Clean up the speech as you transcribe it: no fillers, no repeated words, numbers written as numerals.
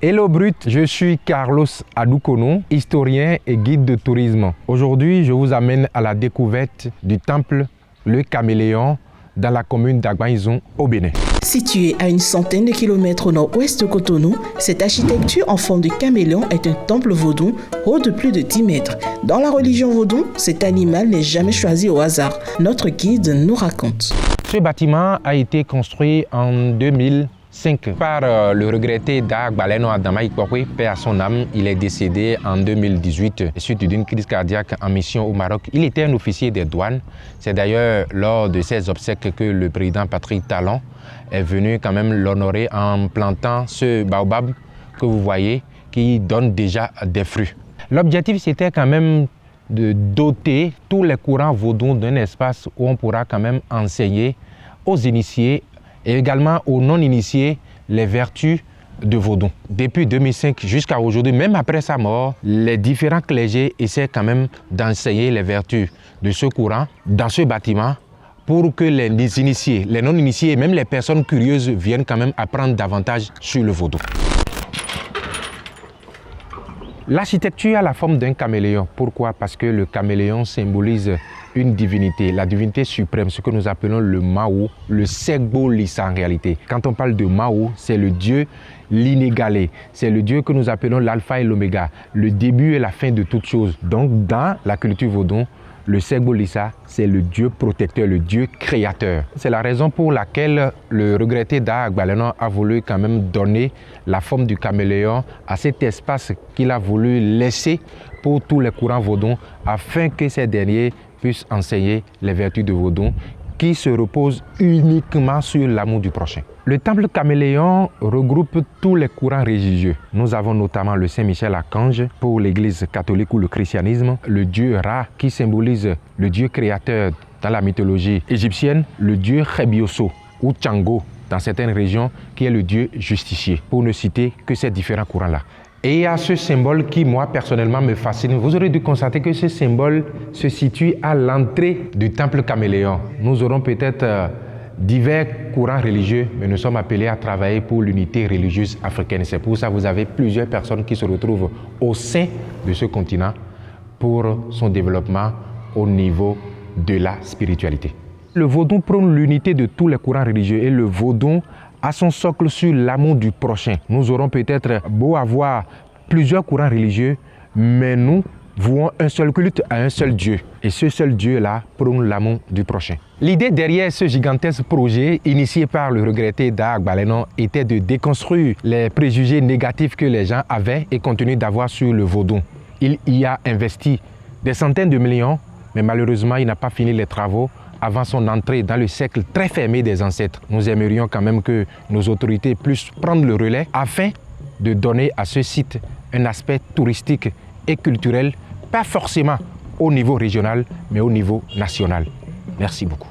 Hello Brut, je suis Carlos Adoukono, historien et guide de tourisme. Aujourd'hui, je vous amène à la découverte du temple Le Caméléon dans la commune d'Agbaïzon au Bénin. Situé à une centaine de kilomètres au nord-ouest de Cotonou, cette architecture en forme de caméléon est un temple vaudou haut de plus de 10 mètres. Dans la religion vaudou, cet animal n'est jamais choisi au hasard. Notre guide nous raconte. Ce bâtiment a été construit en 2005 par le regretté Dag Baleno Adama Ikpokwe, paix à son âme. Il est décédé en 2018 suite d'une crise cardiaque en mission au Maroc. Il était un officier des douanes. C'est d'ailleurs lors de ses obsèques que le président Patrick Talon est venu quand même l'honorer en plantant ce baobab que vous voyez qui donne déjà des fruits. L'objectif c'était quand même de doter tous les courants vaudous d'un espace où on pourra quand même enseigner aux initiés et également aux non-initiés les vertus de Vaudou. Depuis 2005 jusqu'à aujourd'hui, même après sa mort, les différents clergés essaient quand même d'enseigner les vertus de ce courant dans ce bâtiment pour que les initiés, les non-initiés et même les personnes curieuses viennent quand même apprendre davantage sur le Vaudou. L'architecture a la forme d'un caméléon. Pourquoi? Parce que le caméléon symbolise une divinité, la divinité suprême, ce que nous appelons le Mao, le Segbo Lissa en réalité. Quand on parle de Mao, c'est le Dieu l'inégalé. C'est le Dieu que nous appelons l'alpha et l'oméga, le début et la fin de toutes choses. Donc dans la culture vaudou, le Segbo Lissa, c'est le Dieu protecteur, le Dieu créateur. C'est la raison pour laquelle le regretté Dag Baleno a voulu quand même donner la forme du caméléon à cet espace qu'il a voulu laisser pour tous les courants vaudous afin que ces derniers puissent enseigner les vertus de Vaudou qui se reposent uniquement sur l'amour du prochain. Le temple caméléon regroupe tous les courants religieux. Nous avons notamment le Saint-Michel-Archange pour l'église catholique ou le christianisme, le dieu Ra qui symbolise le dieu créateur dans la mythologie égyptienne, le dieu Khebioso ou Tchango dans certaines régions qui est le dieu justicier, pour ne citer que ces différents courants-là. Et il y a ce symbole qui, moi, personnellement, me fascine. Vous aurez dû constater que ce symbole se situe à l'entrée du temple caméléon. Nous aurons peut-être divers courants religieux, mais nous sommes appelés à travailler pour l'unité religieuse africaine. C'est pour ça que vous avez plusieurs personnes qui se retrouvent au sein de ce continent pour son développement au niveau de la spiritualité. Le vaudou prône l'unité de tous les courants religieux et le vaudou à son socle sur l'amour du prochain. Nous aurons peut-être beau avoir plusieurs courants religieux, mais nous vouons un seul culte à un seul Dieu. Et ce seul Dieu-là prône l'amour du prochain. L'idée derrière ce gigantesque projet, initié par le regretté Dag Baleno, était de déconstruire les préjugés négatifs que les gens avaient et continuent d'avoir sur le vaudou. Il y a investi des centaines de millions, mais malheureusement, il n'a pas fini les travaux avant son entrée dans le cercle très fermé des ancêtres. Nous aimerions quand même que nos autorités puissent prendre le relais afin de donner à ce site un aspect touristique et culturel, pas forcément au niveau régional, mais au niveau national. Merci beaucoup.